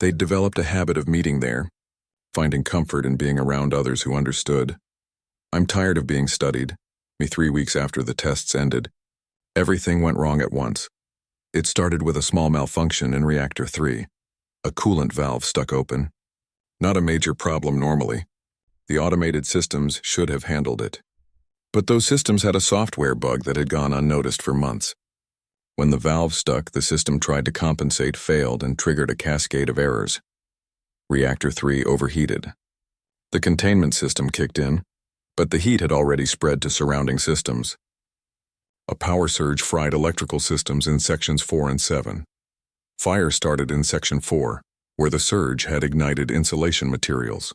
They'd developed a habit of meeting there, finding comfort in being around others who understood. I'm tired of being studied. Me 3 weeks after the tests ended. Everything went wrong at once. It started with a small malfunction in Reactor 3. A coolant valve stuck open. Not a major problem normally. The automated systems should have handled it. But those systems had a software bug that had gone unnoticed for months. When the valve stuck, the system tried to compensate, failed, and triggered a cascade of errors. Reactor 3 overheated. The containment system kicked in, but the heat had already spread to surrounding systems. A power surge fried electrical systems in sections 4 and 7. Fire started in section 4, where the surge had ignited insulation materials.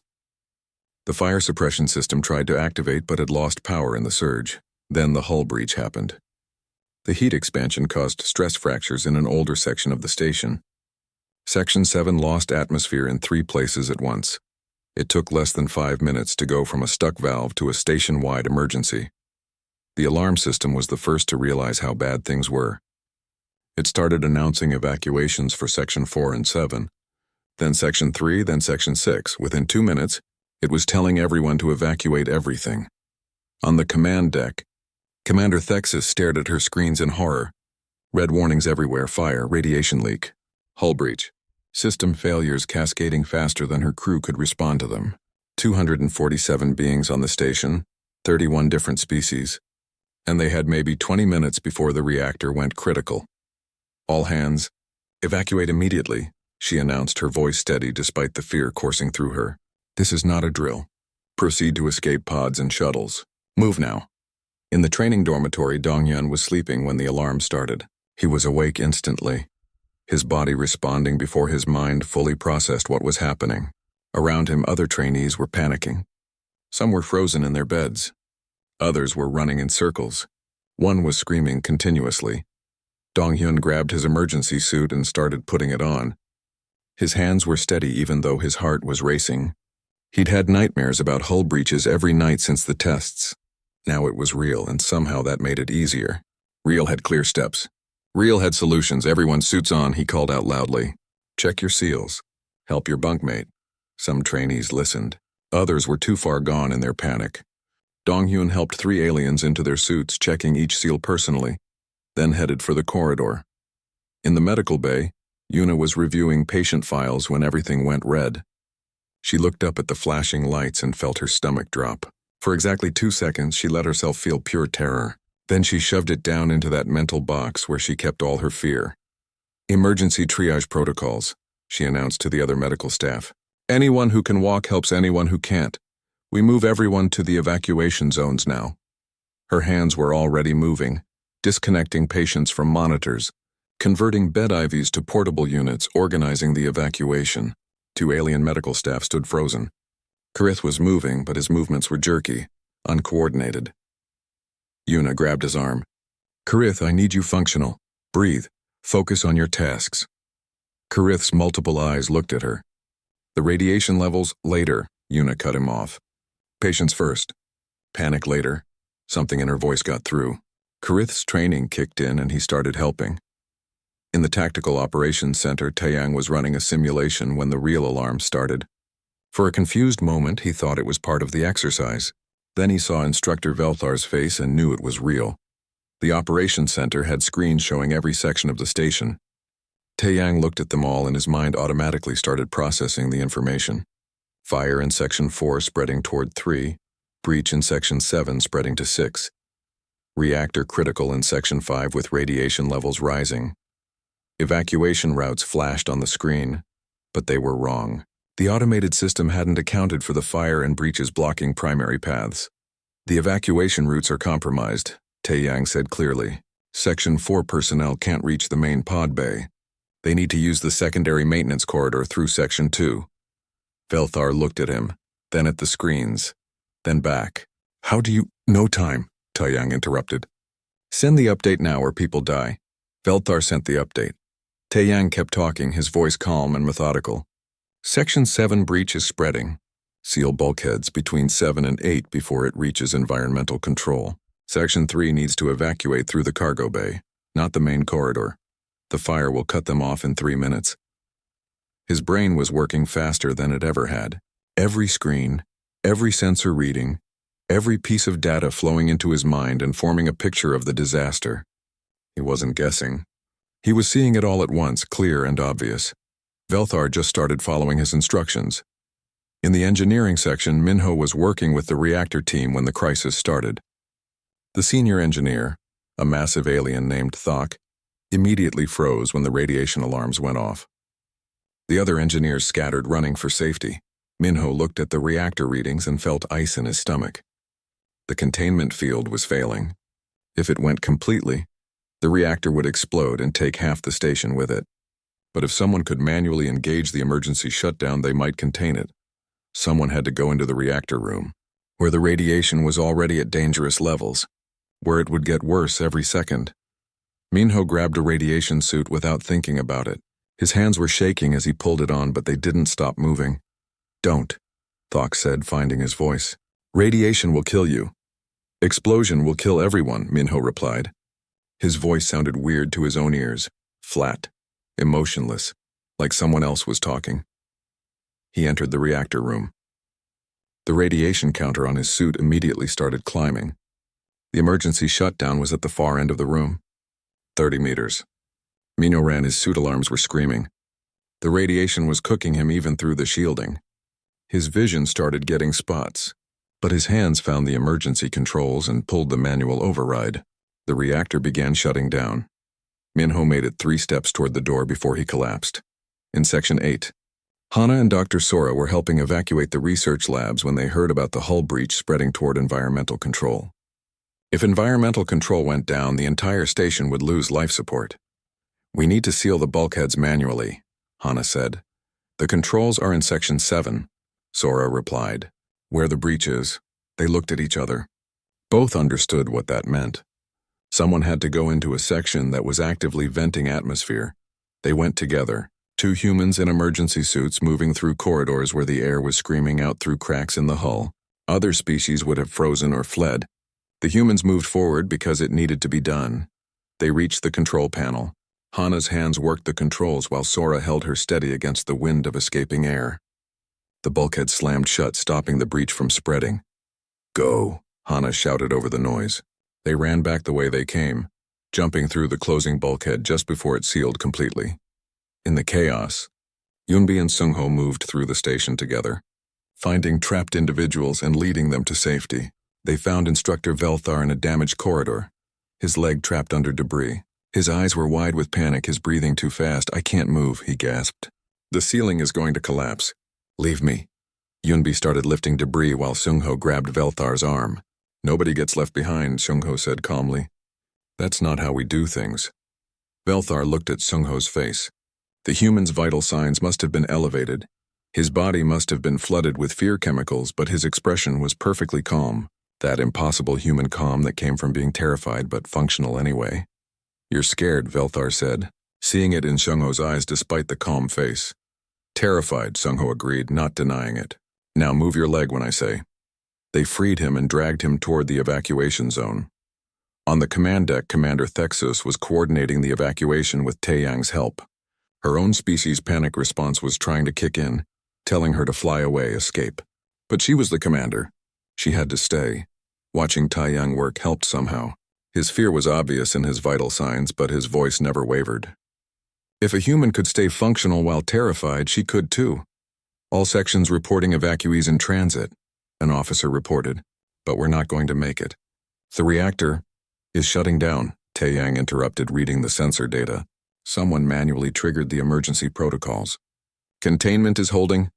The fire suppression system tried to activate but had lost power in the surge. Then the hull breach happened. The heat expansion caused stress fractures in an older section of the station. Section 7 lost atmosphere in 3 places at once. It took less than 5 minutes to go from a stuck valve to a station-wide emergency. The alarm system was the first to realize how bad things were. It started announcing evacuations for Section 4 and 7, then Section 3, then Section 6. Within 2 minutes, it was telling everyone to evacuate everything. On the command deck, Commander Thexis stared at her screens in horror. Red warnings everywhere: fire, radiation leak, hull breach. System failures cascading faster than her crew could respond to them. 247 beings on the station, 31 different species, and they had maybe 20 minutes before the reactor went critical. All hands, evacuate immediately, she announced, her voice steady despite the fear coursing through her. This is not a drill. Proceed to escape pods and shuttles. Move now. In the training dormitory, Dong-Yun was sleeping when the alarm started. He was awake instantly, his body responding before his mind fully processed what was happening. Around him, other trainees were panicking. Some were frozen in their beds. Others were running in circles. One was screaming continuously. Dong-Hyun grabbed his emergency suit and started putting it on. His hands were steady even though his heart was racing. He'd had nightmares about hull breaches every night since the tests. Now it was real, and somehow that made it easier. Real had clear steps. Real had solutions. Everyone suits on, he called out loudly. Check your seals. Help your bunkmate. Some trainees listened. Others were too far gone in their panic. Dong-Hyun helped 3 aliens into their suits, checking each seal personally, then headed for the corridor. In the medical bay, Yuna was reviewing patient files when everything went red. She looked up at the flashing lights and felt her stomach drop. For exactly 2 seconds, she let herself feel pure terror. Then she shoved it down into that mental box where she kept all her fear. Emergency triage protocols, she announced to the other medical staff. Anyone who can walk helps anyone who can't. We move everyone to the evacuation zones now. Her hands were already moving, disconnecting patients from monitors, converting bed IVs to portable units, organizing the evacuation. 2 alien medical staff stood frozen. Karith was moving, but his movements were jerky, uncoordinated. Yuna grabbed his arm. Karith, I need you functional. Breathe. Focus on your tasks. Karith's multiple eyes looked at her. The radiation levels, later, Yuna cut him off. Patients first. Panic later. Something in her voice got through. Karith's training kicked in and he started helping. In the Tactical Operations Center, Taeyang was running a simulation when the real alarm started. For a confused moment, he thought it was part of the exercise. Then he saw Instructor Velthar's face and knew it was real. The Operations Center had screens showing every section of the station. Taeyang looked at them all and his mind automatically started processing the information. Fire in Section 4 spreading toward 3, breach in Section 7 spreading to 6. Reactor critical in Section 5 with radiation levels rising. Evacuation routes flashed on the screen, but they were wrong. The automated system hadn't accounted for the fire and breaches blocking primary paths. The evacuation routes are compromised, Taeyang said clearly. Section 4 personnel can't reach the main pod bay. They need to use the secondary maintenance corridor through Section 2. Velthar looked at him, then at the screens, then back. How do you— No time, Taeyang interrupted. Send the update now or people die. Velthar sent the update. Taeyang kept talking, his voice calm and methodical. Section 7 breach is spreading. Seal bulkheads between 7 and 8 before it reaches environmental control. Section 3 needs to evacuate through the cargo bay, not the main corridor. The fire will cut them off in 3 minutes. His brain was working faster than it ever had. Every screen, every sensor reading, every piece of data flowing into his mind and forming a picture of the disaster. He wasn't guessing. He was seeing it all at once, clear and obvious. Velthar just started following his instructions. In the engineering section, Minho was working with the reactor team when the crisis started. The senior engineer, a massive alien named Thok, immediately froze when the radiation alarms went off. The other engineers scattered, running for safety. Minho looked at the reactor readings and felt ice in his stomach. The containment field was failing. If it went completely, the reactor would explode and take half the station with it. But if someone could manually engage the emergency shutdown, they might contain it. Someone had to go into the reactor room, where the radiation was already at dangerous levels, where it would get worse every second. Minho grabbed a radiation suit without thinking about it. His hands were shaking as he pulled it on, but they didn't stop moving. "Don't," Thok said, finding his voice. "Radiation will kill you." "Explosion will kill everyone," Minho replied. His voice sounded weird to his own ears, flat, emotionless, like someone else was talking. He entered the reactor room. The radiation counter on his suit immediately started climbing. The emergency shutdown was at the far end of the room. 30 meters. Minho ran, his suit alarms were screaming. The radiation was cooking him even through the shielding. His vision started getting spots, but his hands found the emergency controls and pulled the manual override. The reactor began shutting down. Minho made it 3 steps toward the door before he collapsed. In Section 8, Hana and Dr. Sora were helping evacuate the research labs when they heard about the hull breach spreading toward environmental control. If environmental control went down, the entire station would lose life support. "We need to seal the bulkheads manually," Hana said. "The controls are in Section 7, Sora replied. "Where the breach is." They looked at each other. Both understood what that meant. Someone had to go into a section that was actively venting atmosphere. They went together, 2 humans in emergency suits moving through corridors where the air was screaming out through cracks in the hull. Other species would have frozen or fled. The humans moved forward because it needed to be done. They reached the control panel. Hana's hands worked the controls while Sora held her steady against the wind of escaping air. The bulkhead slammed shut, stopping the breach from spreading. "Go," Hana shouted over the noise. They ran back the way they came, jumping through the closing bulkhead just before it sealed completely. In the chaos, Yunbi and Sungho moved through the station together, finding trapped individuals and leading them to safety. They found Instructor Velthar in a damaged corridor, his leg trapped under debris. His eyes were wide with panic, his breathing too fast. "I can't move," he gasped. "The ceiling is going to collapse. Leave me." Yunbi started lifting debris while Sungho grabbed Velthar's arm. "Nobody gets left behind," Sungho said calmly. "That's not how we do things." Velthar looked at Sungho's face. The human's vital signs must have been elevated. His body must have been flooded with fear chemicals, but his expression was perfectly calm. That impossible human calm that came from being terrified but functional anyway. "You're scared," Velthar said, seeing it in Sungho's eyes despite the calm face. "Terrified," Sungho agreed, not denying it. "Now move your leg when I say." They freed him and dragged him toward the evacuation zone. On the command deck, Commander Thexus was coordinating the evacuation with Taeyang's help. Her own species' panic response was trying to kick in, telling her to fly away, escape. But she was the commander. She had to stay. Watching Taeyang work helped somehow. His fear was obvious in his vital signs, but his voice never wavered. If a human could stay functional while terrified, she could too. "All sections reporting evacuees in transit," an officer reported, "but we're not going to make it." "The reactor is shutting down," Taeyang interrupted, reading the sensor data. Someone manually triggered the emergency protocols. "Containment is holding."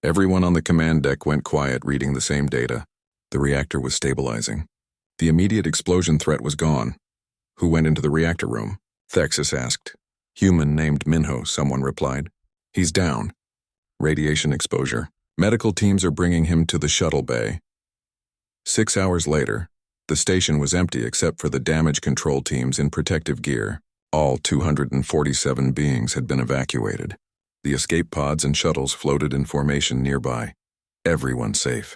Everyone on the command deck went quiet, reading the same data. The reactor was stabilizing. The immediate explosion threat was gone. "Who went into the reactor room?" Thexus asked. "Human named Minho," someone replied. "He's down. Radiation exposure. Medical teams are bringing him to the shuttle bay." 6 hours later, the station was empty except for the damage control teams in protective gear. All 247 beings had been evacuated. The escape pods and shuttles floated in formation nearby. Everyone safe.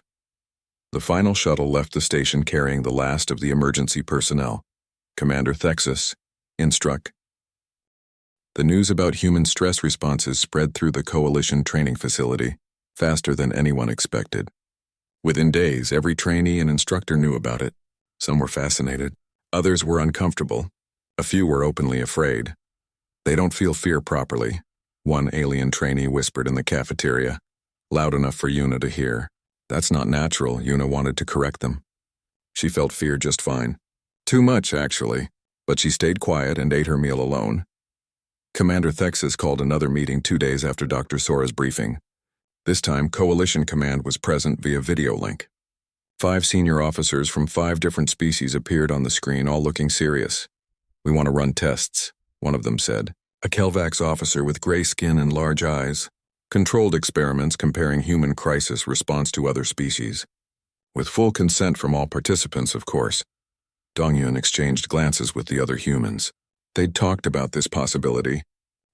The final shuttle left the station carrying the last of the emergency personnel. Commander Thexus, Instruct. The news about human stress responses spread through the Coalition training facility, faster than anyone expected. Within days, every trainee and instructor knew about it. Some were fascinated. Others were uncomfortable. A few were openly afraid. "They don't feel fear properly," one alien trainee whispered in the cafeteria, loud enough for Yuna to hear. "That's not natural," Yuna wanted to correct them. She felt fear just fine. Too much, actually, but she stayed quiet and ate her meal alone. Commander Thexus called another meeting 2 days after Dr. Sora's briefing. This time, Coalition Command was present via video link. 5 senior officers from 5 different species appeared on the screen, all looking serious. "We want to run tests," one of them said. A Kelvax officer with gray skin and large eyes. "Controlled experiments comparing human crisis response to other species. With full consent from all participants, of course." Dongyun exchanged glances with the other humans. They'd talked about this possibility.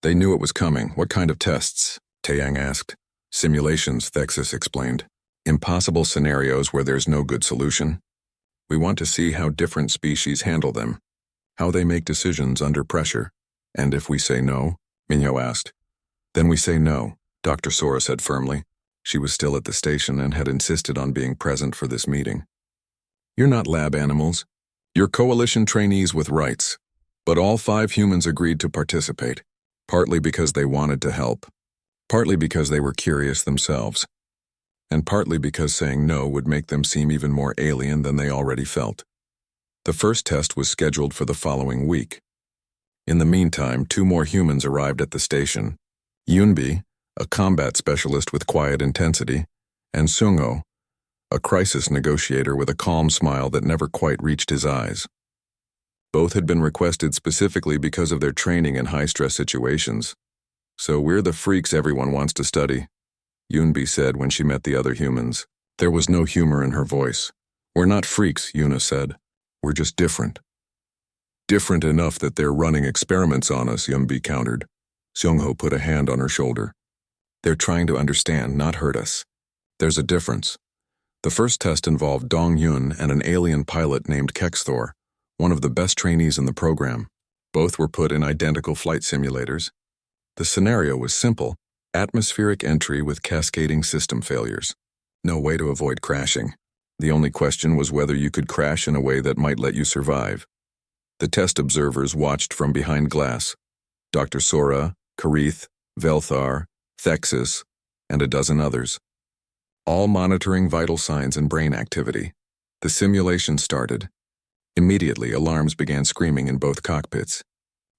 They knew it was coming. "What kind of tests?" Taeyang asked. "Simulations," Thexus explained. "Impossible scenarios where there's no good solution. We want to see how different species handle them, how they make decisions under pressure." "And if we say no?" Minho asked. "Then we say no," Dr. Sora said firmly. She was still at the station and had insisted on being present for this meeting. "You're not lab animals. You're Coalition trainees with rights." But all 5 humans agreed to participate, partly because they wanted to help, partly because they were curious themselves, and partly because saying no would make them seem even more alien than they already felt. The first test was scheduled for the following week. In the meantime, 2 more humans arrived at the station. Yunbi, a combat specialist with quiet intensity, and Sungo, a crisis negotiator with a calm smile that never quite reached his eyes. Both had been requested specifically because of their training in high-stress situations. "So we're the freaks everyone wants to study," Yunbi said when she met the other humans. There was no humor in her voice. "We're not freaks," Yuna said. "We're just different." "Different enough that they're running experiments on us," Yunbi countered. Seongho put a hand on her shoulder. "They're trying to understand, not hurt us. There's a difference." The first test involved Dong Yun and an alien pilot named Kexthor, one of the best trainees in the program. Both were put in identical flight simulators. The scenario was simple: atmospheric entry with cascading system failures. No way to avoid crashing. The only question was whether you could crash in a way that might let you survive. The test observers watched from behind glass. Dr. Sora, Karith, Velthar, Thexus, and a dozen others, all monitoring vital signs and brain activity. The simulation started. Immediately, alarms began screaming in both cockpits.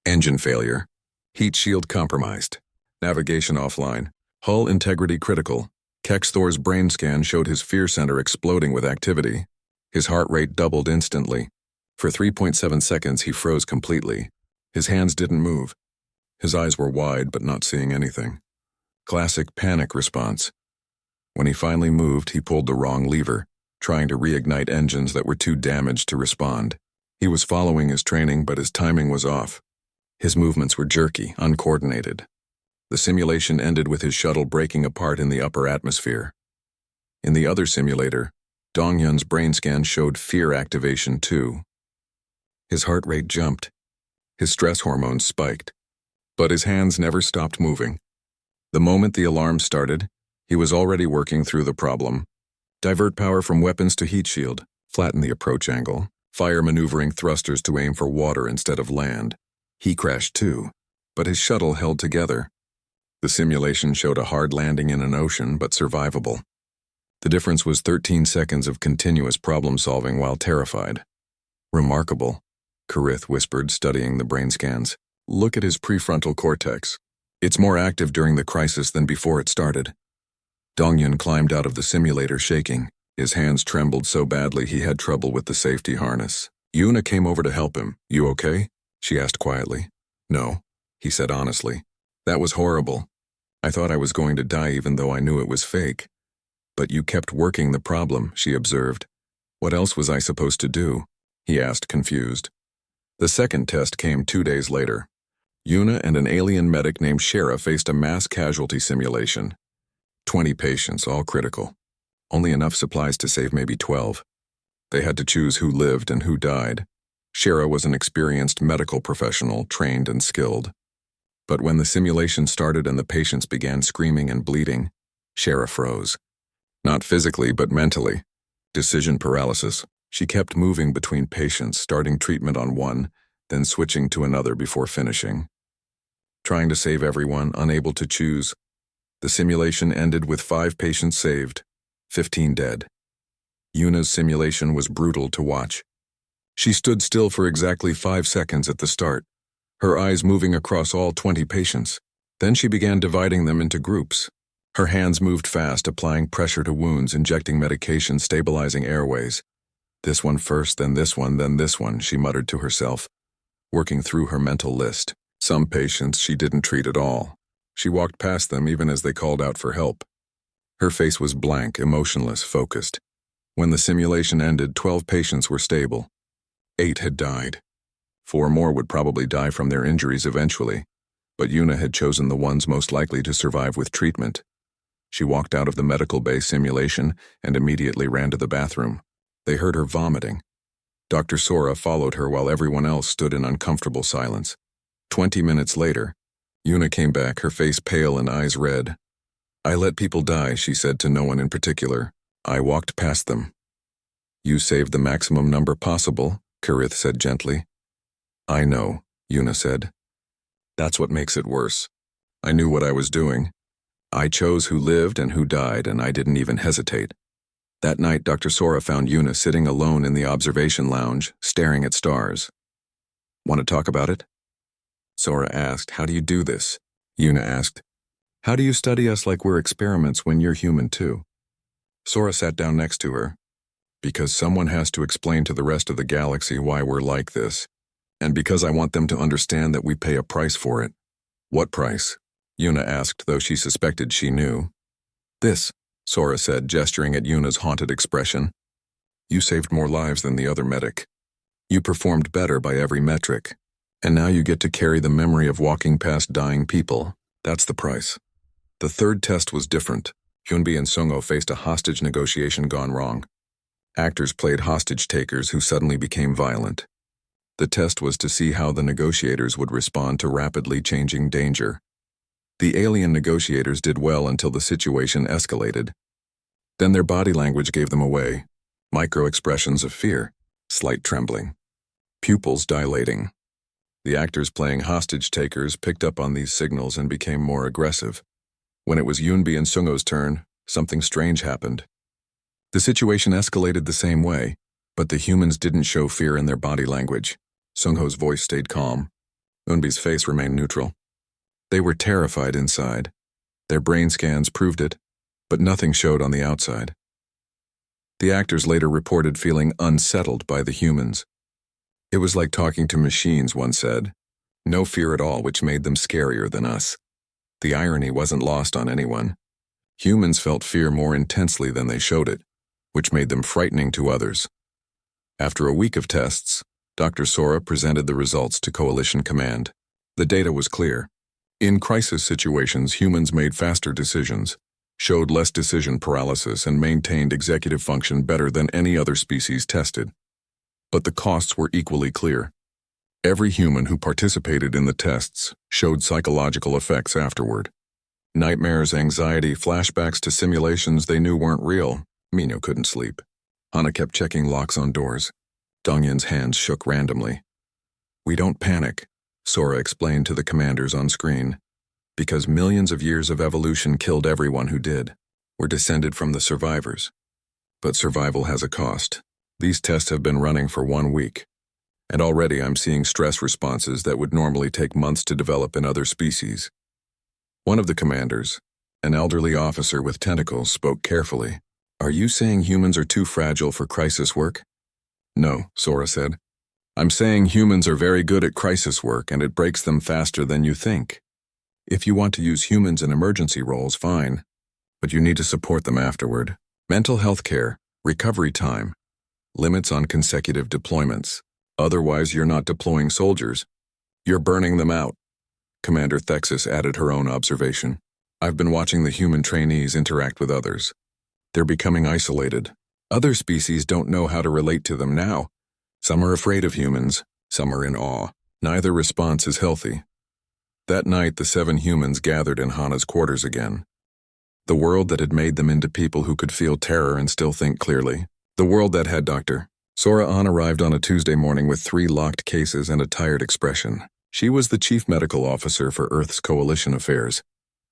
Engine failure. Heat shield compromised. Navigation offline. Hull integrity critical. Kexthor's brain scan showed his fear center exploding with activity. His heart rate doubled instantly. For 3.7 seconds, he froze completely. His hands didn't move. His eyes were wide but not seeing anything. Classic panic response. When he finally moved, he pulled the wrong lever, trying to reignite engines that were too damaged to respond. He was following his training, but his timing was off. His movements were jerky, uncoordinated. The simulation ended with his shuttle breaking apart in the upper atmosphere. In the other simulator, Dongyun's brain scan showed fear activation too. His heart rate jumped. His stress hormones spiked. But his hands never stopped moving. The moment the alarm started, he was already working through the problem. Divert power from weapons to heat shield, flatten the approach angle, fire maneuvering thrusters to aim for water instead of land. He crashed too, but his shuttle held together. The simulation showed a hard landing in an ocean, but survivable. The difference was 13 seconds of continuous problem-solving while terrified. "Remarkable," Karith whispered, studying the brain scans. "Look at his prefrontal cortex. It's more active during the crisis than before it started." Dongyun climbed out of the simulator shaking. His hands trembled so badly he had trouble with the safety harness. Yuna came over to help him. "You okay?" she asked quietly. "No," he said honestly. "That was horrible. I thought I was going to die even though I knew it was fake." "But you kept working the problem," she observed. "What else was I supposed to do?" he asked, confused. The second test came 2 days later. Yuna and an alien medic named Shara faced a mass casualty simulation. 20 patients, all critical. Only enough supplies to save maybe 12. They had to choose who lived and who died. Shara was an experienced medical professional, trained and skilled. But when the simulation started and the patients began screaming and bleeding, Shara froze. Not physically, but mentally. Decision paralysis. She kept moving between patients, starting treatment on one, then switching to another before finishing. Trying to save everyone, unable to choose. The simulation ended with 5 patients saved, 15 dead. Yuna's simulation was brutal to watch. She stood still for exactly 5 seconds at the start, her eyes moving across all 20 patients. Then she began dividing them into groups. Her hands moved fast, applying pressure to wounds, injecting medication, stabilizing airways. This one first, then this one, then this one, she muttered to herself, working through her mental list. Some patients she didn't treat at all. She walked past them even as they called out for help. Her face was blank, emotionless, focused. When the simulation ended, 12 patients were stable. 8 had died. 4 more would probably die from their injuries eventually, but Yuna had chosen the ones most likely to survive with treatment. She walked out of the medical bay simulation and immediately ran to the bathroom. They heard her vomiting. Dr. Sora followed her while everyone else stood in uncomfortable silence. 20 minutes later, Yuna came back, her face pale and eyes red. "I let people die," she said to no one in particular. "I walked past them." "You saved the maximum number possible," Karith said gently. "I know," Yuna said. "That's what makes it worse. I knew what I was doing. I chose who lived and who died, and I didn't even hesitate." That night, Dr. Sora found Yuna sitting alone in the observation lounge, staring at stars. "Want to talk about it?" Sora asked. "How do you do this?" Yuna asked. "How do you study us like we're experiments when you're human too?" Sora sat down next to her. "Because someone has to explain to the rest of the galaxy why we're like this, and because I want them to understand that we pay a price for it." "What price?" Yuna asked, though she suspected she knew. "This," Sora said, gesturing at Yuna's haunted expression. "You saved more lives than the other medic. You performed better by every metric. And now you get to carry the memory of walking past dying people. That's the price." The third test was different. Hyunbi and Sungo faced a hostage negotiation gone wrong. Actors played hostage takers who suddenly became violent. The test was to see how the negotiators would respond to rapidly changing danger. The alien negotiators did well until the situation escalated. Then their body language gave them away. Micro-expressions of fear, slight trembling, pupils dilating. The actors playing hostage takers picked up on these signals and became more aggressive. When it was Yunbi and Sungo's turn, something strange happened. The situation escalated the same way, but the humans didn't show fear in their body language. Sungho's voice stayed calm. Yunbi's face remained neutral. They were terrified inside. Their brain scans proved it, but nothing showed on the outside. The actors later reported feeling unsettled by the humans. "It was like talking to machines," one said. "No fear at all, which made them scarier than us." The irony wasn't lost on anyone. Humans felt fear more intensely than they showed it, which made them frightening to others. After a week of tests, Dr. Sora presented the results to Coalition Command. The data was clear. In crisis situations, humans made faster decisions, showed less decision paralysis, and maintained executive function better than any other species tested. But the costs were equally clear. Every human who participated in the tests showed psychological effects afterward. Nightmares, anxiety, flashbacks to simulations they knew weren't real. Minho couldn't sleep. Hana kept checking locks on doors. Dongyun's hands shook randomly. "We don't panic," Sora explained to the commanders on screen. "Because millions of years of evolution killed everyone who did. We're descended from the survivors. But survival has a cost. These tests have been running for 1 week, and already I'm seeing stress responses that would normally take months to develop in other species." One of the commanders, an elderly officer with tentacles, spoke carefully. "Are you saying humans are too fragile for crisis work?" "No," Sora said. "I'm saying humans are very good at crisis work, and it breaks them faster than you think. If you want to use humans in emergency roles, fine, but you need to support them afterward. Mental health care, recovery time, limits on consecutive deployments. Otherwise, you're not deploying soldiers. You're burning them out." Commander Thexis added her own observation. "I've been watching the human trainees interact with others. They're becoming isolated. Other species don't know how to relate to them now. Some are afraid of humans, some are in awe. Neither response is healthy." That night, the 7 humans gathered in Hana's quarters again. The world that had made them into people who could feel terror and still think clearly. The world that had Dr. Sora An arrived on a Tuesday morning with 3 locked cases and a tired expression. She was the chief medical officer for Earth's coalition affairs,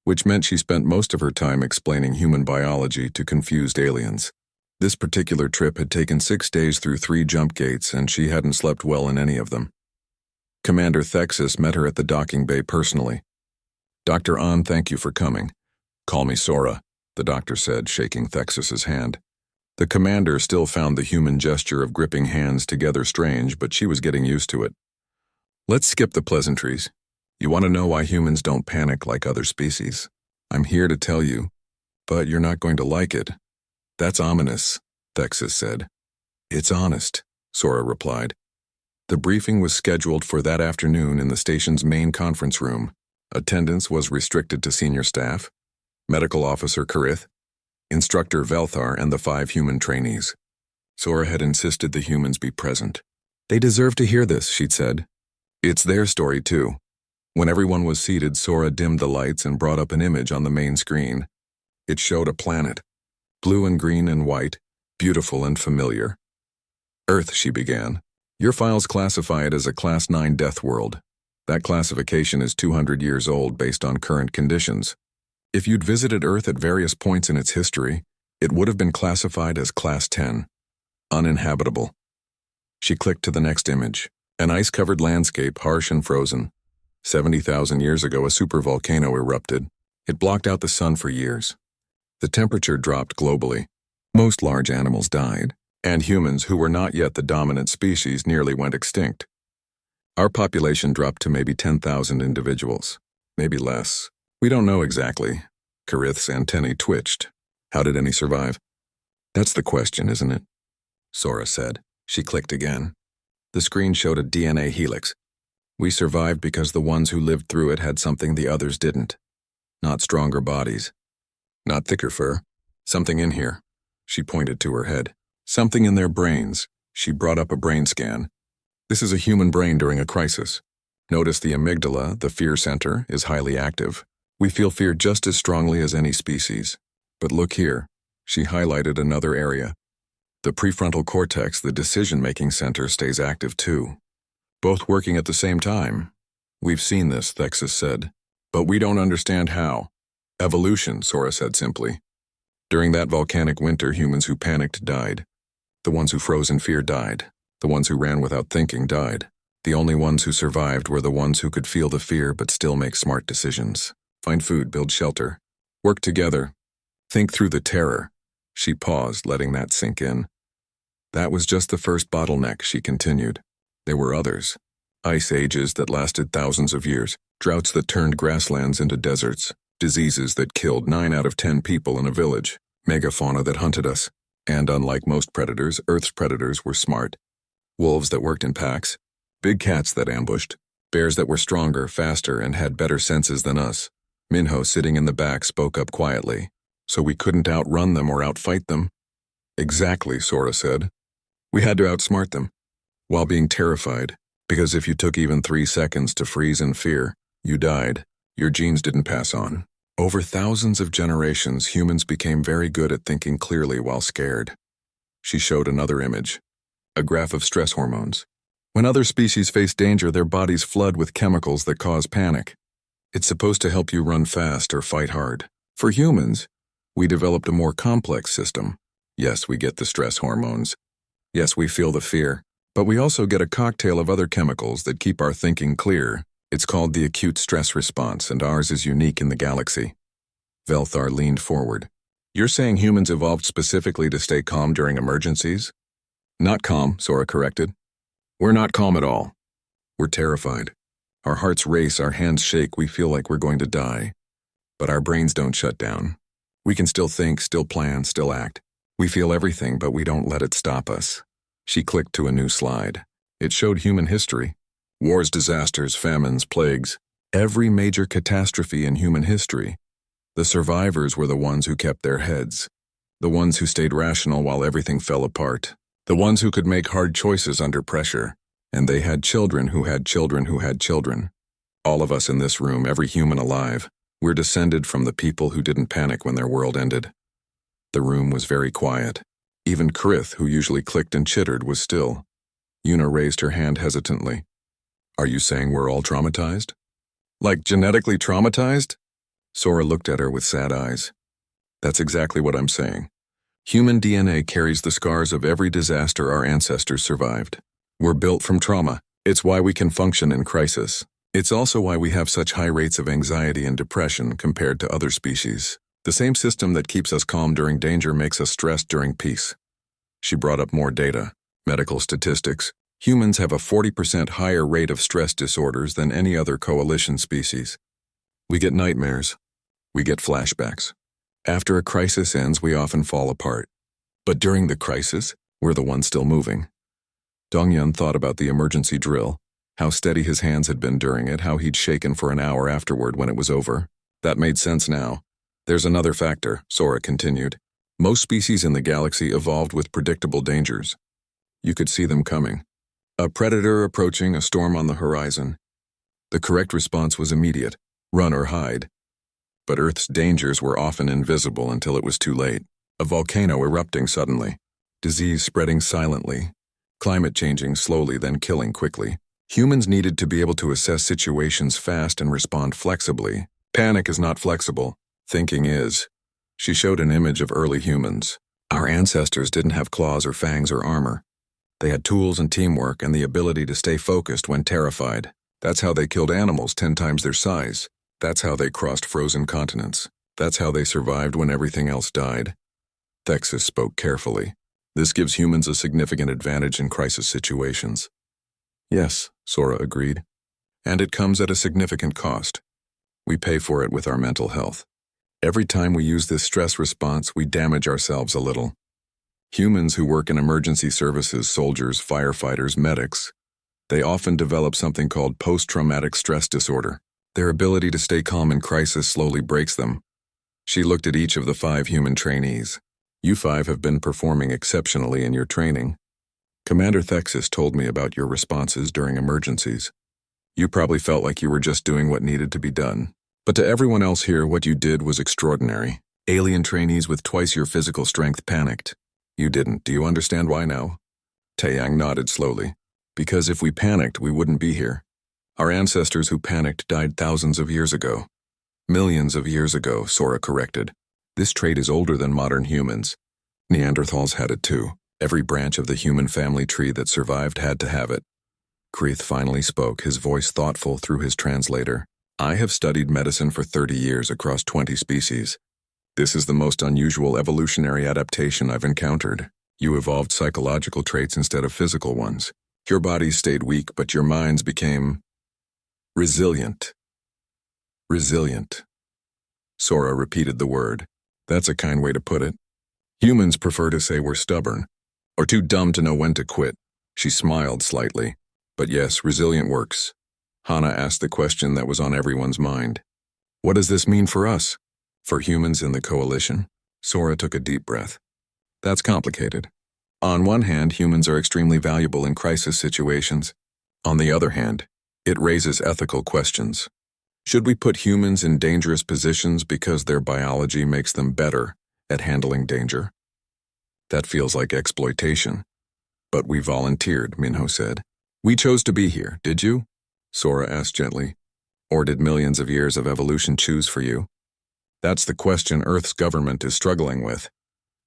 which meant she spent most of her time explaining human biology to confused aliens. This particular trip had taken 6 days through 3 jump gates, and she hadn't slept well in any of them. Commander Thexus met her at the docking bay personally. "Dr. An, thank you for coming." "Call me Sora," the doctor said, shaking Thexus's hand. The commander still found the human gesture of gripping hands together strange, but she was getting used to it. "Let's skip the pleasantries. You want to know why humans don't panic like other species? I'm here to tell you, but you're not going to like it." "That's ominous," Thexus said. "It's honest," Sora replied. The briefing was scheduled for that afternoon in the station's main conference room. Attendance was restricted to senior staff, Medical Officer Karith, Instructor Velthar, and the 5 human trainees. Sora had insisted the humans be present. "They deserve to hear this," she'd said. "It's their story, too." When everyone was seated, Sora dimmed the lights and brought up an image on the main screen. It showed a planet, blue and green and white, beautiful and familiar. "Earth," she began. "Your files classify it as a Class 9 death world. That classification is 200 years old based on current conditions. If you'd visited Earth at various points in its history, it would have been classified as Class 10, uninhabitable." She clicked to the next image. An ice-covered landscape, harsh and frozen. 70,000 years ago, a supervolcano erupted. It blocked out the sun for years. The temperature dropped globally. Most large animals died, and humans, who were not yet the dominant species, nearly went extinct. Our population dropped to maybe 10,000 individuals, maybe less. We don't know exactly. Karith's antennae twitched. How did any survive? "That's the question, isn't it?" Sora said. She clicked again. The screen showed a DNA helix. "We survived because the ones who lived through it had something the others didn't. Not stronger bodies. Not thicker fur. Something in here." She pointed to her head. "Something in their brains." She brought up a brain scan. "This is a human brain during a crisis. Notice the amygdala, the fear center, is highly active. We feel fear just as strongly as any species. But look here." She highlighted another area. "The prefrontal cortex, the decision-making center, stays active too. Both working at the same time." "We've seen this," Thexus said. "But we don't understand how." "Evolution," Sora said simply. "During that volcanic winter, humans who panicked died. The ones who froze in fear died. The ones who ran without thinking died. The only ones who survived were the ones who could feel the fear but still make smart decisions. Find food, build shelter. Work together. Think through the terror." She paused, letting that sink in. "That was just the first bottleneck," she continued. "There were others. Ice ages that lasted thousands of years, droughts that turned grasslands into deserts, diseases that killed 9 out of 10 people in a village, megafauna that hunted us. And unlike most predators, Earth's predators were smart. Wolves that worked in packs, big cats that ambushed, bears that were stronger, faster, and had better senses than us." Minho, sitting in the back, spoke up quietly. "So we couldn't outrun them or outfight them?" "Exactly," Sora said. "We had to outsmart them, while being terrified, because if you took even 3 seconds to freeze in fear, you died. Your genes didn't pass on. Over thousands of generations, humans became very good at thinking clearly while scared." She showed another image, a graph of stress hormones. "When other species face danger, their bodies flood with chemicals that cause panic. It's supposed to help you run fast or fight hard. For humans, we developed a more complex system. Yes, we get the stress hormones. Yes, we feel the fear. But we also get a cocktail of other chemicals that keep our thinking clear. It's called the acute stress response, and ours is unique in the galaxy." Velthar leaned forward. "You're saying humans evolved specifically to stay calm during emergencies?" "Not calm," Sora corrected. "We're not calm at all. We're terrified. Our hearts race, our hands shake, we feel like we're going to die. But our brains don't shut down. We can still think, still plan, still act. We feel everything, but we don't let it stop us." She clicked to a new slide. It showed human history. Wars, disasters, famines, plagues. Every major catastrophe in human history. The survivors were the ones who kept their heads. The ones who stayed rational while everything fell apart. The ones who could make hard choices under pressure. And they had children who had children who had children. All of us in this room, every human alive, we're descended from the people who didn't panic when their world ended. The room was very quiet. Even Krith, who usually clicked and chittered, was still. Yuna raised her hand hesitantly. Are you saying we're all traumatized? Like genetically traumatized? Sora looked at her with sad eyes. That's exactly what I'm saying. Human DNA carries the scars of every disaster our ancestors survived. We're built from trauma. It's why we can function in crisis. It's also why we have such high rates of anxiety and depression compared to other species. The same system that keeps us calm during danger makes us stressed during peace. She brought up more data. Medical statistics. Humans have a 40% higher rate of stress disorders than any other coalition species. We get nightmares. We get flashbacks. After a crisis ends, we often fall apart. But during the crisis, we're the ones still moving. Dongyun thought about the emergency drill, how steady his hands had been during it, how he'd shaken for an hour afterward when it was over. That made sense now. There's another factor, Sora continued. Most species in the galaxy evolved with predictable dangers. You could see them coming. A predator approaching, a storm on the horizon. The correct response was immediate, run or hide. But Earth's dangers were often invisible until it was too late. A volcano erupting suddenly, disease spreading silently, climate changing slowly then killing quickly. Humans needed to be able to assess situations fast and respond flexibly. Panic is not flexible. Thinking is. She showed an image of early humans. Our ancestors didn't have claws or fangs or armor. They had tools and teamwork and the ability to stay focused when terrified. That's how they killed animals 10 times their size. That's how they crossed frozen continents. That's how they survived when everything else died. Thexus spoke carefully. This gives humans a significant advantage in crisis situations. Yes, Sora agreed. And it comes at a significant cost. We pay for it with our mental health. Every time we use this stress response, we damage ourselves a little. Humans who work in emergency services, soldiers, firefighters, medics, they often develop something called post-traumatic stress disorder. Their ability to stay calm in crisis slowly breaks them. She looked at each of the 5 human trainees. You 5 have been performing exceptionally in your training. Commander Thexus told me about your responses during emergencies. You probably felt like you were just doing what needed to be done. But to everyone else here, what you did was extraordinary. Alien trainees with twice your physical strength panicked. You didn't. Do you understand why now? Taeyang nodded slowly. Because if we panicked, we wouldn't be here. Our ancestors who panicked died thousands of years ago. Millions of years ago, Sora corrected. This trait is older than modern humans. Neanderthals had it too. Every branch of the human family tree that survived had to have it. Kreeth finally spoke, his voice thoughtful through his translator. I have studied medicine for 30 years across 20 species. This is the most unusual evolutionary adaptation I've encountered. You evolved psychological traits instead of physical ones. Your bodies stayed weak, but your minds became resilient. Resilient. Sora repeated the word. That's a kind way to put it. Humans prefer to say we're stubborn, or too dumb to know when to quit. She smiled slightly. But yes, resilient works. Hana asked the question that was on everyone's mind. What does this mean for us? For humans in the coalition? Sora took a deep breath. That's complicated. On one hand, humans are extremely valuable in crisis situations. On the other hand, it raises ethical questions. Should we put humans in dangerous positions because their biology makes them better at handling danger? That feels like exploitation. But we volunteered, Minho said. We chose to be here, did you? Sora asked gently. Or did millions of years of evolution choose for you? That's the question Earth's government is struggling with.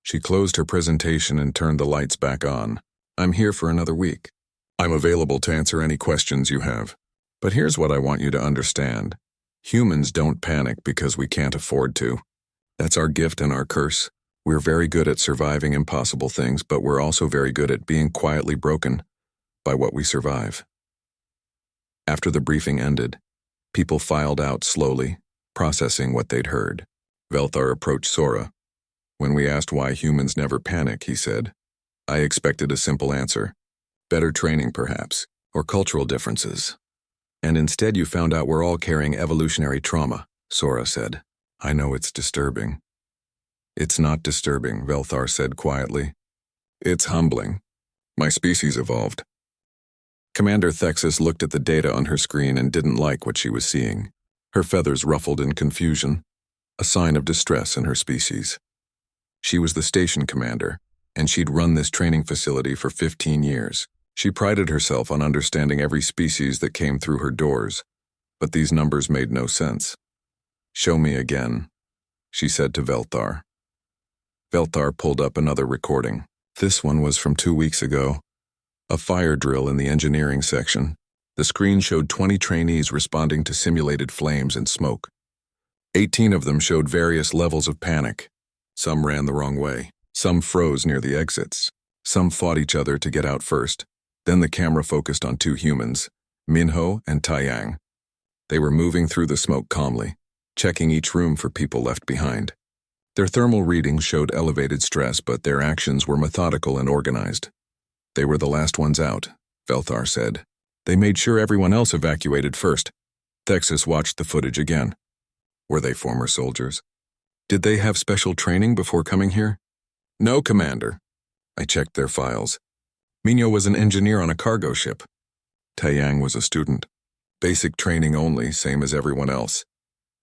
She closed her presentation and turned the lights back on. I'm here for another week. I'm available to answer any questions you have. But here's what I want you to understand. Humans don't panic because we can't afford to. That's our gift and our curse. We're very good at surviving impossible things, but we're also very good at being quietly broken by what we survive. After the briefing ended, people filed out slowly, processing what they'd heard. Velthar approached Sora. When we asked why humans never panic, he said, I expected a simple answer. Better training, perhaps, or cultural differences. And instead you found out we're all carrying evolutionary trauma, Sora said. I know it's disturbing. It's not disturbing, Velthar said quietly. It's humbling. My species evolved. Commander Thexus looked at the data on her screen and didn't like what she was seeing. Her feathers ruffled in confusion, a sign of distress in her species. She was the station commander, and she'd run this training facility for 15 years. She prided herself on understanding every species that came through her doors, but these numbers made no sense. "Show me again," she said to Velthar. Velthar pulled up another recording. This one was from 2 weeks ago. A fire drill in the engineering section. The screen showed 20 trainees responding to simulated flames and smoke. 18 of them showed various levels of panic. Some ran the wrong way. Some froze near the exits. Some fought each other to get out first. Then the camera focused on 2 humans, Minho and Taiyang. They were moving through the smoke calmly, checking each room for people left behind. Their thermal readings showed elevated stress, but their actions were methodical and organized. "They were the last ones out," Velthar said. "They made sure everyone else evacuated first." Thexus watched the footage again. Were they former soldiers? Did they have special training before coming here? "No, Commander." I checked their files. Minho was an engineer on a cargo ship. Taiyang was a student. Basic training only, same as everyone else.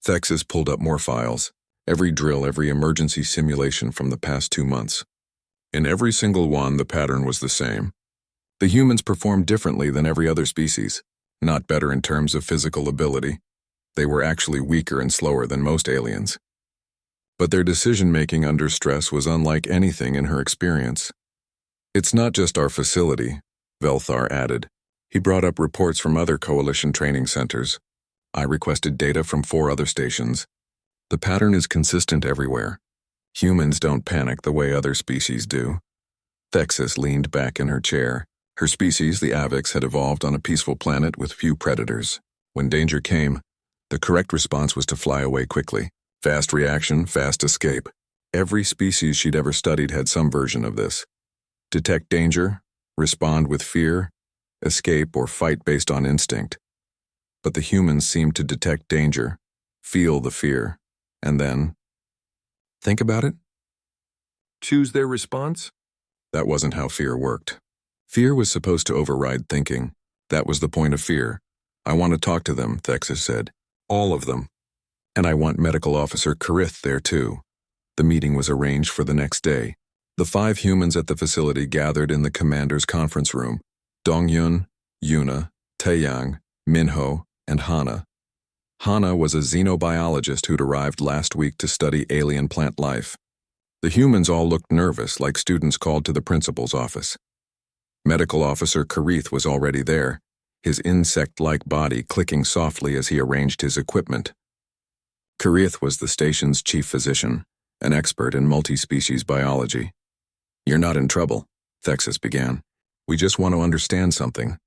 Thexus pulled up more files. Every drill, every emergency simulation from the past 2 months. In every single one, the pattern was the same. The humans performed differently than every other species. Not better in terms of physical ability. They were actually weaker and slower than most aliens. But their decision-making under stress was unlike anything in her experience. "It's not just our facility," Velthar added. He brought up reports from other coalition training centers. I requested data from 4 other stations. The pattern is consistent everywhere. Humans don't panic the way other species do. Thexus leaned back in her chair. Her species, the Avix, had evolved on a peaceful planet with few predators. When danger came, the correct response was to fly away quickly. Fast reaction, fast escape. Every species she'd ever studied had some version of this. Detect danger, respond with fear, escape, or fight based on instinct. But the humans seemed to detect danger, feel the fear, and then think about it? Choose their response? That wasn't how fear worked. Fear was supposed to override thinking. That was the point of fear. "I want to talk to them," Thexus said. "All of them. And I want Medical Officer Karith there too." The meeting was arranged for the next day. The 5 humans at the facility gathered in the commander's conference room. Dongyun, Yuna, Taeyang, Minho, and Hana. Hana was a xenobiologist who'd arrived last week to study alien plant life. The humans all looked nervous, like students called to the principal's office. Medical Officer Karith was already there, his insect-like body clicking softly as he arranged his equipment. Karith was the station's chief physician, an expert in multi-species biology. "You're not in trouble," Thexus began. "We just want to understand something.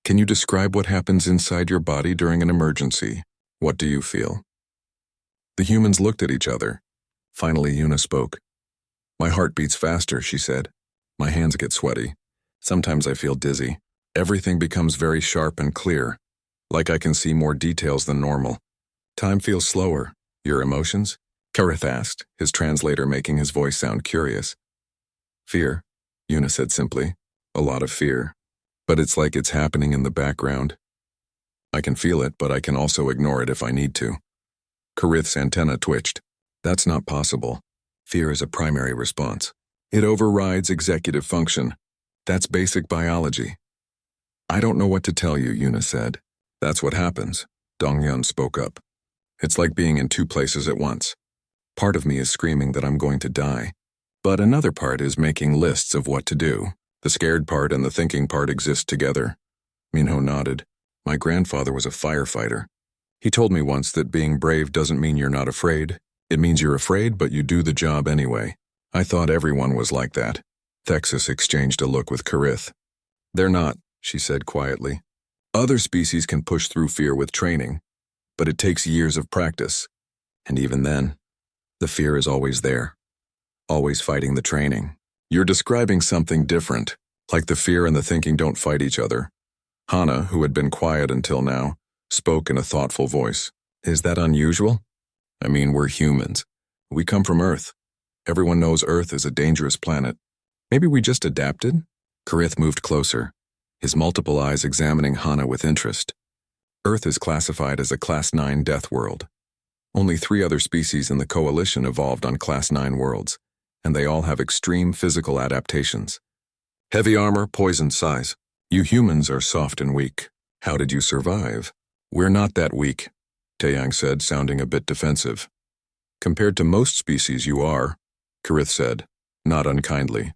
Can you describe what happens inside your body during an emergency? What do you feel?" The humans looked at each other. Finally, Yuna spoke. "My heart beats faster," she said. "My hands get sweaty. Sometimes I feel dizzy. Everything becomes very sharp and clear, like I can see more details than normal. Time feels slower. Your emotions?" Karith asked, his translator making his voice sound curious. "Fear," Yuna said simply. "A lot of fear. But it's like it's happening in the background. I can feel it, but I can also ignore it if I need to." Karith's antenna twitched. "That's not possible. Fear is a primary response. It overrides executive function. That's basic biology." "I don't know what to tell you," Yuna said. "That's what happens," Dongyun spoke up. "It's like being in 2 places at once. Part of me is screaming that I'm going to die, but another part is making lists of what to do. The scared part and the thinking part exist together." Minho nodded. "My grandfather was a firefighter. He told me once that being brave doesn't mean you're not afraid. It means you're afraid, but you do the job anyway. I thought everyone was like that." Thexus exchanged a look with Karith. "They're not," she said quietly. "Other species can push through fear with training, but it takes years of practice. And even then, the fear is always there, always fighting the training. You're describing something different, like the fear and the thinking don't fight each other." Hana, who had been quiet until now, spoke in a thoughtful voice. "Is that unusual? I mean, we're humans. We come from Earth. Everyone knows Earth is a dangerous planet. Maybe we just adapted?" Karith moved closer. his multiple eyes examining Hana with interest. Earth is classified as a Class 9 death world. Only 3 other species in the coalition evolved on Class 9 worlds, and they all have extreme physical adaptations. Heavy armor, poison size. You humans are soft and weak. How did you survive? We're not that weak, Taeyang said, sounding a bit defensive. Compared to most species you are, Karith said, not unkindly.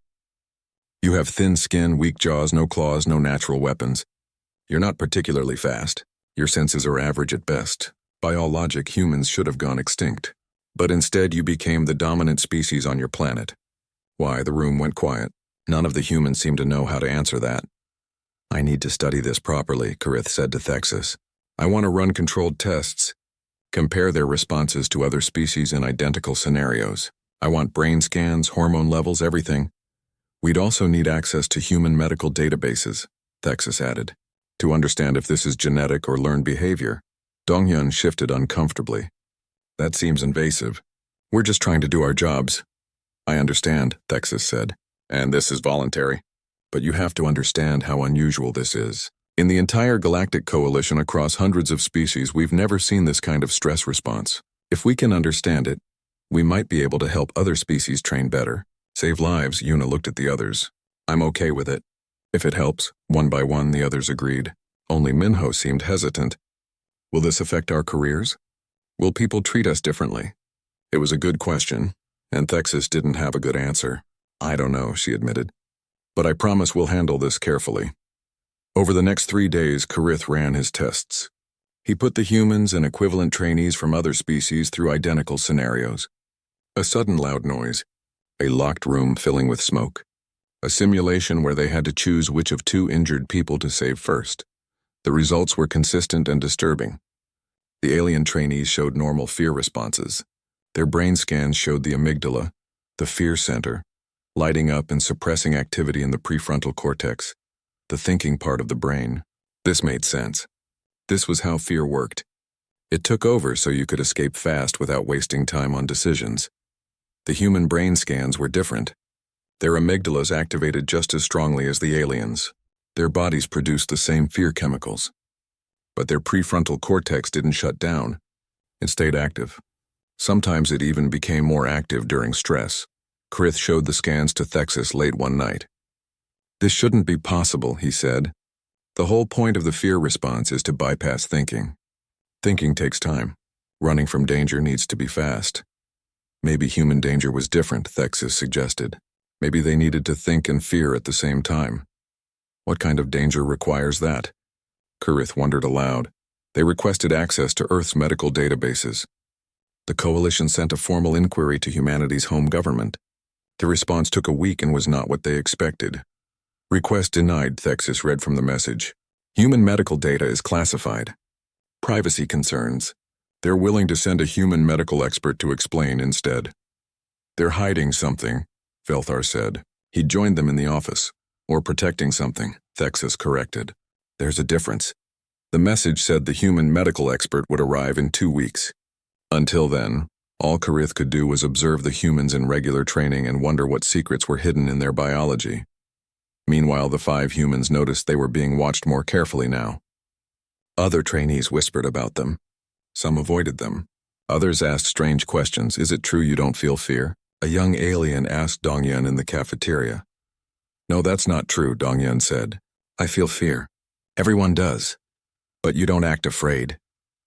You have thin skin, weak jaws, no claws, no natural weapons. You're not particularly fast. Your senses are average at best. By all logic, humans should have gone extinct. But instead you became the dominant species on your planet. Why? The room went quiet. None of the humans seemed to know how to answer that. I need to study this properly, Karith said to Thexus. I want to run controlled tests. Compare their responses to other species in identical scenarios. I want brain scans, hormone levels, everything. We'd also need access to human medical databases, Thexus added, to understand if this is genetic or learned behavior. Dongyun shifted uncomfortably. That seems invasive. We're just trying to do our jobs. I understand, Thexus said, and this is voluntary. But you have to understand how unusual this is. In the entire Galactic Coalition across hundreds of species, we've never seen this kind of stress response. If we can understand it, we might be able to help other species train better. Save lives, Yuna looked at the others. I'm okay with it. If it helps, one by one the others agreed. Only Minho seemed hesitant. Will this affect our careers? Will people treat us differently? It was a good question, and Thexus didn't have a good answer. I don't know, she admitted. But I promise we'll handle this carefully. Over the next 3 days, Karith ran his tests. He put the humans and equivalent trainees from other species through identical scenarios. A sudden loud noise. A locked room filling with smoke. A simulation where they had to choose which of 2 injured people to save first. The results were consistent and disturbing. The alien trainees showed normal fear responses. Their brain scans showed the amygdala, the fear center, lighting up and suppressing activity in the prefrontal cortex, the thinking part of the brain. This made sense. This was how fear worked. It took over so you could escape fast without wasting time on decisions. The human brain scans were different. Their amygdalas activated just as strongly as the aliens. Their bodies produced the same fear chemicals. But their prefrontal cortex didn't shut down. It stayed active. Sometimes it even became more active during stress. Karith showed the scans to Thexus late one night. This shouldn't be possible, he said. The whole point of the fear response is to bypass thinking. Thinking takes time. Running from danger needs to be fast. Maybe human danger was different, Thexus suggested. Maybe they needed to think and fear at the same time. What kind of danger requires that? Karith wondered aloud. They requested access to Earth's medical databases. The Coalition sent a formal inquiry to humanity's home government. The response took a week and was not what they expected. Request denied, Thexus read from the message. Human medical data is classified. Privacy concerns. They're willing to send a human medical expert to explain instead. They're hiding something, Velthar said. He joined them in the office. Or protecting something, Thexus corrected. There's a difference. The message said the human medical expert would arrive in 2 weeks. Until then, all Karith could do was observe the humans in regular training and wonder what secrets were hidden in their biology. Meanwhile, the 5 humans noticed they were being watched more carefully now. Other trainees whispered about them. Some avoided them. Others asked strange questions. Is it true you don't feel fear? A young alien asked Dongyun in the cafeteria. No, that's not true, Dongyun said. I feel fear. Everyone does. But you don't act afraid,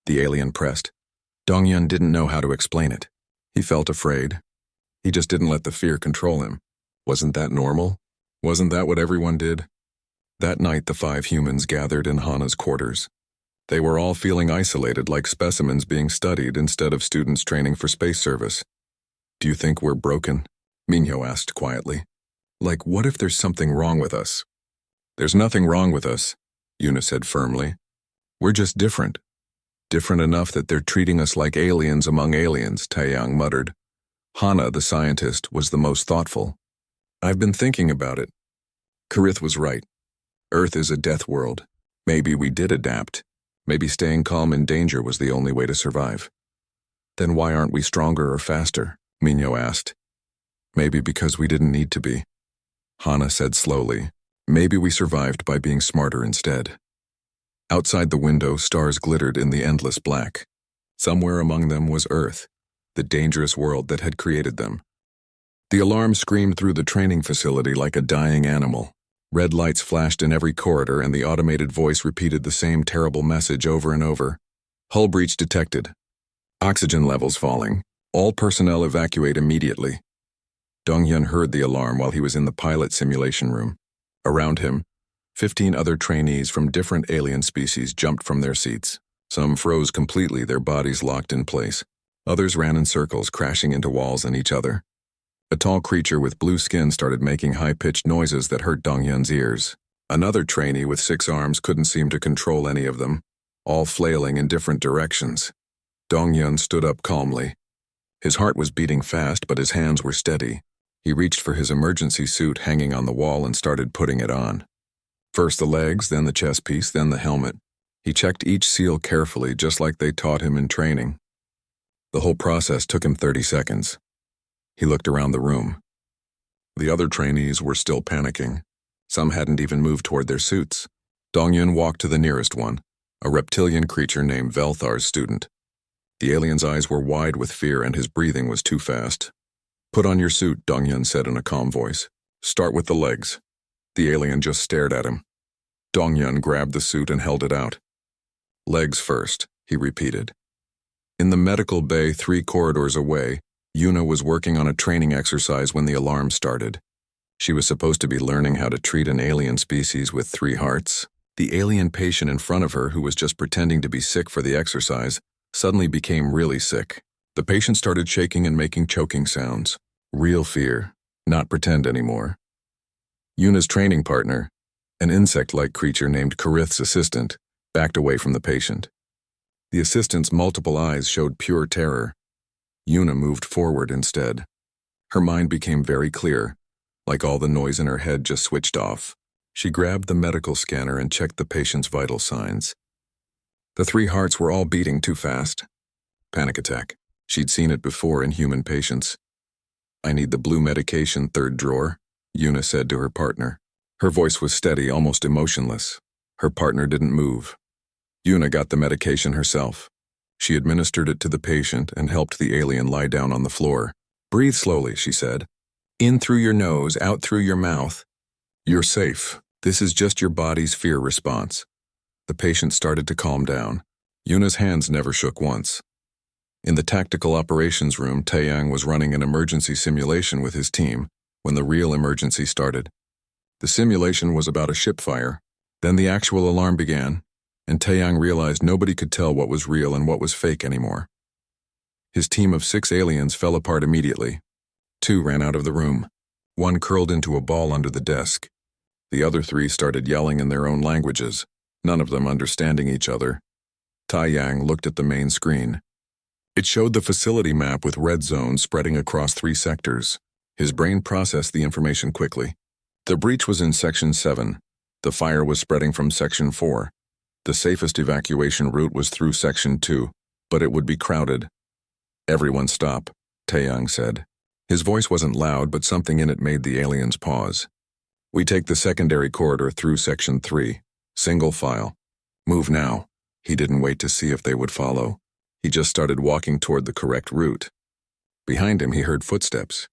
the alien pressed. Dongyun didn't know how to explain it. He felt afraid. He just didn't let the fear control him. Wasn't that normal? Wasn't that what everyone did? That night, the 5 humans gathered in Hana's quarters. They were all feeling isolated, like specimens being studied instead of students training for space service. Do you think we're broken? Minho asked quietly. Like, what if there's something wrong with us? There's nothing wrong with us, Yuna said firmly. We're just different. Different enough that they're treating us like aliens among aliens, Taeyang muttered. Hana, the scientist, was the most thoughtful. I've been thinking about it. Karith was right. Earth is a death world. Maybe we did adapt. Maybe staying calm in danger was the only way to survive. Then why aren't we stronger or faster? Minho asked. Maybe because we didn't need to be. Hana said slowly. Maybe we survived by being smarter instead. Outside the window, stars glittered in the endless black. Somewhere among them was Earth, the dangerous world that had created them. The alarm screamed through the training facility like a dying animal. Red lights flashed in every corridor, and the automated voice repeated the same terrible message over and over. Hull breach detected. Oxygen levels falling. All personnel evacuate immediately. Dong-hyun heard the alarm while he was in the pilot simulation room. Around him, 15 other trainees from different alien species jumped from their seats. Some froze completely, their bodies locked in place. Others ran in circles, crashing into walls and each other. A tall creature with blue skin started making high-pitched noises that hurt Dong-hyun's ears. Another trainee with 6 arms couldn't seem to control any of them, all flailing in different directions. Dong-hyun stood up calmly. His heart was beating fast, but his hands were steady. He reached for his emergency suit hanging on the wall and started putting it on. First the legs, then the chest piece, then the helmet. He checked each seal carefully, just like they taught him in training. The whole process took him 30 seconds. He looked around the room. The other trainees were still panicking. Some hadn't even moved toward their suits. Dong-hyun walked to the nearest one, a reptilian creature named Velthar's student. The alien's eyes were wide with fear and his breathing was too fast. "Put on your suit," Dong-hyun said in a calm voice. "Start with the legs." The alien just stared at him. Dong-hyun grabbed the suit and held it out. "Legs first," he repeated. In the medical bay 3 corridors away, Yuna was working on a training exercise when the alarm started. She was supposed to be learning how to treat an alien species with 3 hearts. The alien patient in front of her, who was just pretending to be sick for the exercise, suddenly became really sick. The patient started shaking and making choking sounds. Real fear, not pretend anymore. Yuna's training partner, an insect-like creature named Karith's assistant, backed away from the patient. The assistant's multiple eyes showed pure terror. Yuna moved forward instead. Her mind became very clear, like all the noise in her head just switched off. She grabbed the medical scanner and checked the patient's vital signs. The 3 hearts were all beating too fast. Panic attack. She'd seen it before in human patients. "I need the blue medication, 3rd drawer," Yuna said to her partner. Her voice was steady, almost emotionless. Her partner didn't move. Yuna got the medication herself. She administered it to the patient and helped the alien lie down on the floor. "Breathe slowly," she said. "In through your nose, out through your mouth. You're safe. This is just your body's fear response." The patient started to calm down. Yuna's hands never shook once. In the tactical operations room, Taeyang was running an emergency simulation with his team when the real emergency started. The simulation was about a ship fire. Then the actual alarm began, and Taeyang realized nobody could tell what was real and what was fake anymore. His team of 6 aliens fell apart immediately. 2 ran out of the room. 1 curled into a ball under the desk. The other 3 started yelling in their own languages, none of them understanding each other. Taeyang looked at the main screen. It showed the facility map with red zones spreading across 3 sectors. His brain processed the information quickly. The breach was in Section 7. The fire was spreading from Section 4. The safest evacuation route was through Section 2, but it would be crowded. "Everyone stop," Taeyang said. His voice wasn't loud, but something in it made the aliens pause. "We take the secondary corridor through Section 3. Single file. Move now." He didn't wait to see if they would follow. He just started walking toward the correct route. Behind him, he heard footsteps.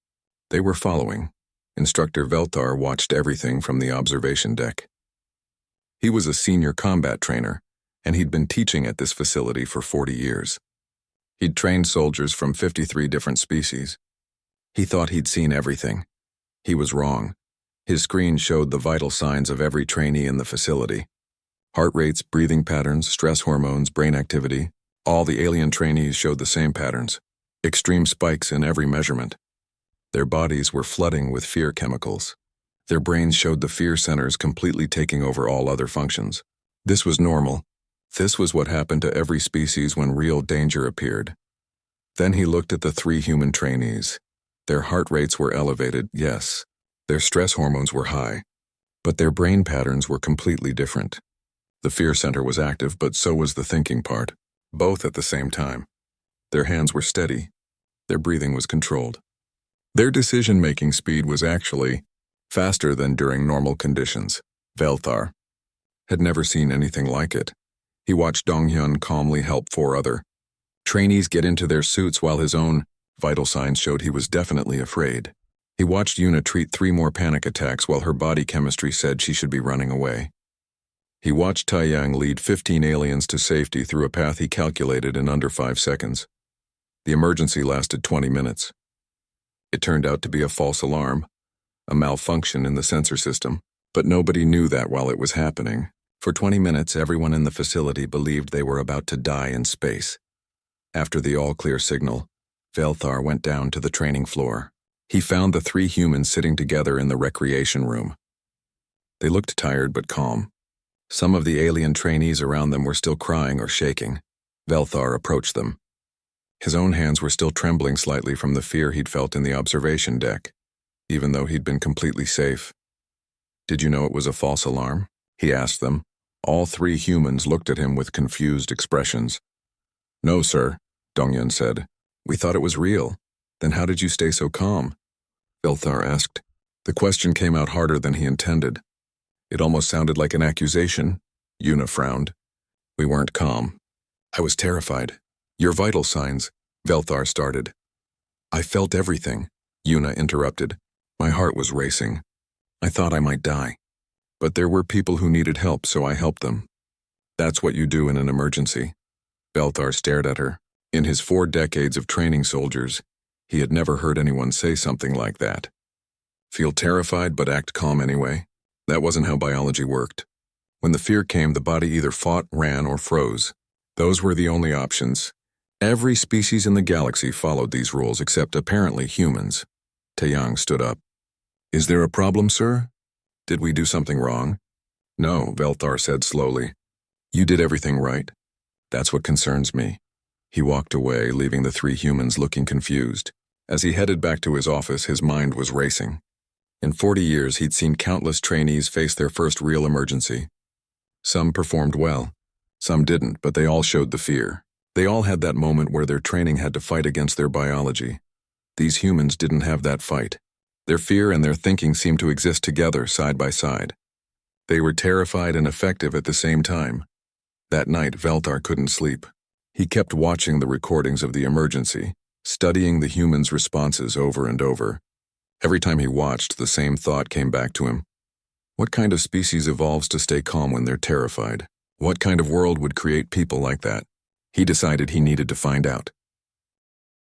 They were following. Instructor Veltar watched everything from the observation deck. He was a senior combat trainer, and he'd been teaching at this facility for 40 years. He'd trained soldiers from 53 different species. He thought he'd seen everything. He was wrong. His screen showed the vital signs of every trainee in the facility. Heart rates, breathing patterns, stress hormones, brain activity. All the alien trainees showed the same patterns. Extreme spikes in every measurement. Their bodies were flooding with fear chemicals. Their brains showed the fear centers completely taking over all other functions. This was normal. This was what happened to every species when real danger appeared. Then he looked at the 3 human trainees. Their heart rates were elevated, yes. Their stress hormones were high. But their brain patterns were completely different. The fear center was active, but so was the thinking part. Both at the same time. Their hands were steady. Their breathing was controlled. Their decision-making speed was actually faster than during normal conditions. Velthar had never seen anything like it. He watched Donghyun calmly help four other trainees get into their suits while his own vital signs showed he was definitely afraid. He watched Yuna treat 3 more panic attacks while her body chemistry said she should be running away. He watched Taiyang lead 15 aliens to safety through a path he calculated in under 5 seconds. The emergency lasted 20 minutes. It turned out to be a false alarm, a malfunction in the sensor system, but nobody knew that while it was happening. For 20 minutes, everyone in the facility believed they were about to die in space. After the all-clear signal, Velthar went down to the training floor. He found the 3 humans sitting together in the recreation room. They looked tired but calm. Some of the alien trainees around them were still crying or shaking. Velthar approached them. His own hands were still trembling slightly from the fear he'd felt in the observation deck, even though he'd been completely safe. "Did you know it was a false alarm?" he asked them. All 3 humans looked at him with confused expressions. "No, sir," Dongyun said. "We thought it was real. Then how did you stay so calm?" Velthar asked. The question came out harder than he intended. It almost sounded like an accusation. Yuna frowned. "We weren't calm. I was terrified." "Your vital signs," Velthar started. "I felt everything," Yuna interrupted. "My heart was racing. I thought I might die. But there were people who needed help, so I helped them." "That's what you do in an emergency." Velthar stared at her. In his 4 decades of training soldiers, he had never heard anyone say something like that. Feel terrified but act calm anyway? That wasn't how biology worked. When the fear came, the body either fought, ran, or froze. Those were the only options. Every species in the galaxy followed these rules except apparently humans. Taeyang stood up. "Is there a problem, sir? Did we do something wrong?" "No," Velthar said slowly. "You did everything right. That's what concerns me." He walked away, leaving the 3 humans looking confused. As he headed back to his office, his mind was racing. In 40 years, he'd seen countless trainees face their first real emergency. Some performed well. Some didn't, but they all showed the fear. They all had that moment where their training had to fight against their biology. These humans didn't have that fight. Their fear and their thinking seemed to exist together, side by side. They were terrified and effective at the same time. That night, Velthar couldn't sleep. He kept watching the recordings of the emergency, studying the humans' responses over and over. Every time he watched, the same thought came back to him. What kind of species evolves to stay calm when they're terrified? What kind of world would create people like that? He decided he needed to find out.